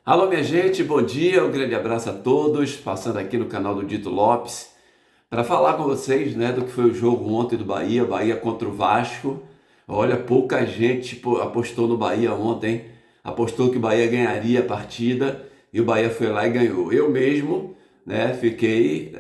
Alô, minha gente, bom dia, um grande abraço a todos, passando aqui no canal do Dito Lopes, para falar com vocês, né, do que foi o jogo ontem do Bahia contra o Vasco. Olha, pouca gente apostou no Bahia ontem, apostou que o Bahia ganharia a partida e o Bahia foi lá e ganhou. Eu mesmo, né, fiquei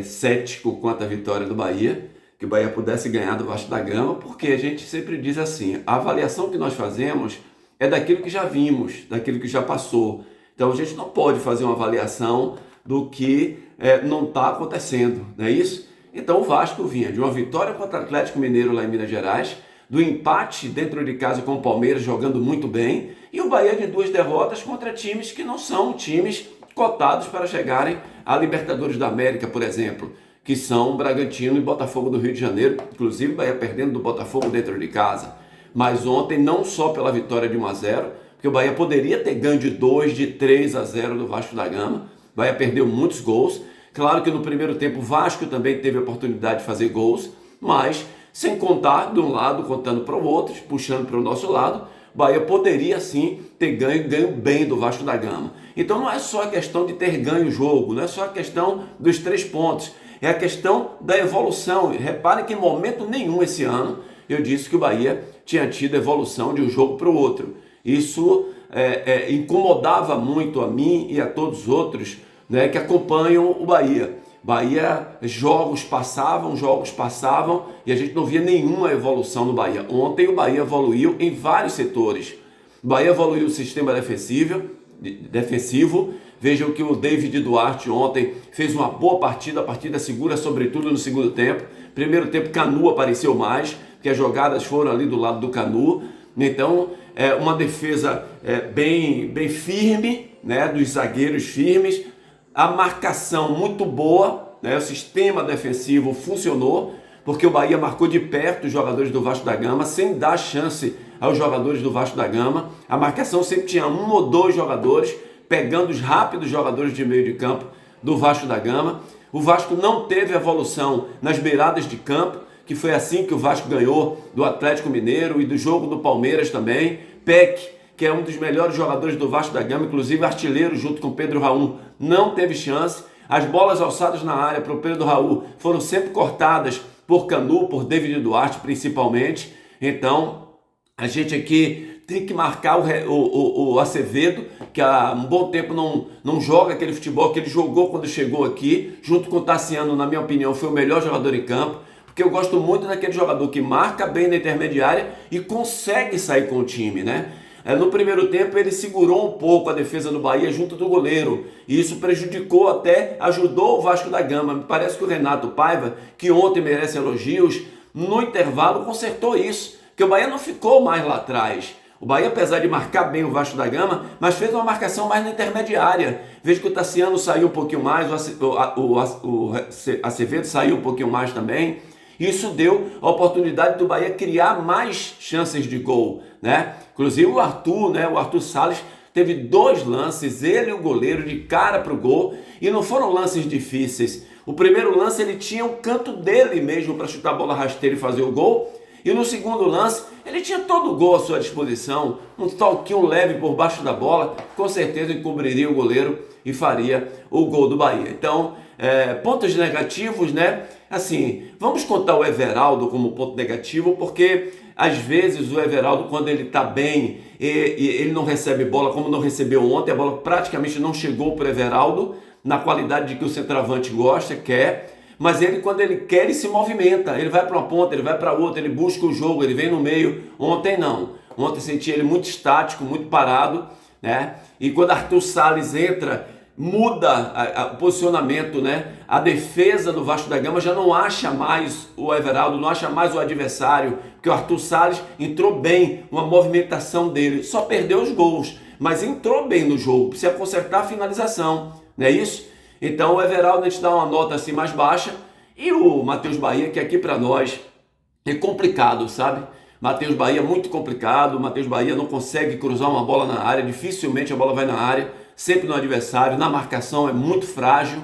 cético quanto à vitória do Bahia, que o Bahia pudesse ganhar do Vasco da Gama, porque a gente sempre diz assim, a avaliação que nós fazemos é daquilo que já vimos, daquilo que já passou. Então a gente não pode fazer uma avaliação do que não está acontecendo, não é isso? Então o Vasco vinha de uma vitória contra o Atlético Mineiro lá em Minas Gerais, do empate dentro de casa com o Palmeiras jogando muito bem, e o Bahia de duas derrotas contra times que não são times cotados para chegarem à Libertadores da América, por exemplo, que são Bragantino e Botafogo do Rio de Janeiro, inclusive o Bahia perdendo do Botafogo dentro de casa. Mas ontem, não só pela vitória de 1-0, porque o Bahia poderia ter ganho de 2, de 3-0 do Vasco da Gama. O Bahia perdeu muitos gols. Claro que no primeiro tempo o Vasco também teve a oportunidade de fazer gols, mas sem contar de um lado, contando para o outro, puxando para o nosso lado, o Bahia poderia sim ter ganho bem do Vasco da Gama. Então não é só a questão de ter ganho o jogo, não é só a questão dos 3 pontos, é a questão da evolução. Reparem que em momento nenhum esse ano eu disse que o Bahia tinha tido evolução de um jogo para o outro. Isso incomodava muito a mim e a todos os outros, né, que acompanham o Bahia. Jogos passavam e a gente não via nenhuma evolução no Bahia. Ontem o Bahia evoluiu em vários setores. O Bahia evoluiu o sistema defensivo. Vejam que o David Duarte ontem fez uma boa partida, a partida segura, sobretudo no segundo tempo. Primeiro tempo, Canu apareceu mais, porque as jogadas foram ali do lado do Canu. Então, uma defesa bem firme, né, dos zagueiros firmes, a marcação muito boa, né, o sistema defensivo funcionou, porque o Bahia marcou de perto os jogadores do Vasco da Gama, sem dar chance aos jogadores do Vasco da Gama. A marcação sempre tinha 1 ou 2 jogadores, pegando os rápidos jogadores de meio de campo do Vasco da Gama. O Vasco não teve evolução nas beiradas de campo, que foi assim que o Vasco ganhou do Atlético Mineiro e do jogo do Palmeiras também. Peck, que é um dos melhores jogadores do Vasco da Gama, inclusive artilheiro junto com Pedro Raul, não teve chance. As bolas alçadas na área para o Pedro Raul foram sempre cortadas por Canu, por David Duarte principalmente. Então, a gente aqui tem que marcar o Acevedo, que há um bom tempo não joga aquele futebol que ele jogou quando chegou aqui, junto com o Tassiano, na minha opinião, foi o melhor jogador em campo, porque eu gosto muito daquele jogador que marca bem na intermediária e consegue sair com o time, né? No primeiro tempo ele segurou um pouco a defesa do Bahia junto do goleiro, e isso prejudicou até, ajudou o Vasco da Gama. Me parece que o Renato Paiva, que ontem merece elogios, no intervalo consertou isso, que o Bahia não ficou mais lá atrás. O Bahia, apesar de marcar bem o Vasco da Gama, mas fez uma marcação mais na intermediária. Vejo que o Tassiano saiu um pouquinho mais, o Acevedo saiu um pouquinho mais também. Isso deu a oportunidade do Bahia criar mais chances de gol, né? Inclusive o Arthur, né? O Arthur Salles teve 2 lances, ele e o goleiro, de cara para o gol, e não foram lances difíceis. O primeiro lance ele tinha o canto dele mesmo para chutar a bola rasteira e fazer o gol, e no segundo lance ele tinha todo o gol à sua disposição, um toquinho leve por baixo da bola, com certeza encobriria o goleiro e faria o gol do Bahia. Então, pontos negativos, né? Assim, vamos contar o Everaldo como ponto negativo, porque às vezes o Everaldo, quando ele está bem, ele não recebe bola, como não recebeu ontem, a bola praticamente não chegou para o Everaldo, na qualidade de que o centroavante gosta, quer, mas ele, quando ele quer, ele se movimenta, ele vai para uma ponta, ele vai para outra, ele busca o jogo, ele vem no meio. Ontem não, ontem senti ele muito estático, muito parado, né? E quando Arthur Salles entra, muda o posicionamento, né? A defesa do Vasco da Gama já não acha mais o Everaldo, não acha mais o adversário, porque o Arthur Salles entrou bem, uma movimentação dele, só perdeu os gols, mas entrou bem no jogo, precisa consertar a finalização, não é isso? Então o Everaldo a gente dá uma nota assim mais baixa, e o Matheus Bahia, que aqui para nós é complicado, sabe? Matheus Bahia é muito complicado, o Matheus Bahia não consegue cruzar uma bola na área, dificilmente a bola vai na área, sempre no adversário, na marcação é muito frágil.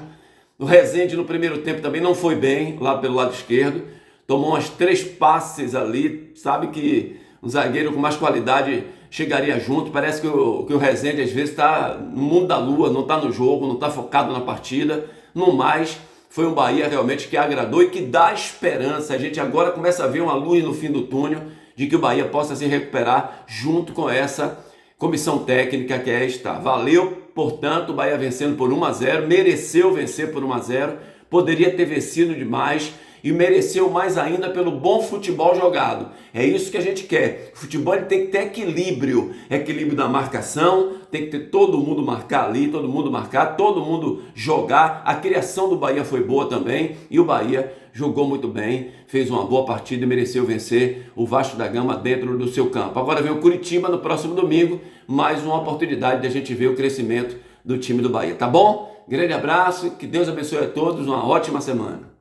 O Rezende no primeiro tempo também não foi bem, lá pelo lado esquerdo, tomou umas 3 passes ali, sabe que um zagueiro com mais qualidade chegaria junto. Parece que o Rezende às vezes está no mundo da lua, não está no jogo, não está focado na partida. No mais, foi um Bahia realmente que agradou e que dá esperança. A gente agora começa a ver uma luz no fim do túnel de que o Bahia possa se recuperar junto com essa comissão técnica que está. Valeu, portanto, o Bahia vencendo por 1-0, mereceu vencer por 1-0, poderia ter vencido demais e mereceu mais ainda pelo bom futebol jogado. É isso que a gente quer. O futebol ele tem que ter equilíbrio. Equilíbrio da marcação, tem que ter todo mundo marcar ali, todo mundo marcar, todo mundo jogar. A criação do Bahia foi boa também e o Bahia jogou muito bem, fez uma boa partida e mereceu vencer o Vasco da Gama dentro do seu campo. Agora vem o Curitiba no próximo domingo, mais uma oportunidade de a gente ver o crescimento do time do Bahia, tá bom? Grande abraço, que Deus abençoe a todos, uma ótima semana.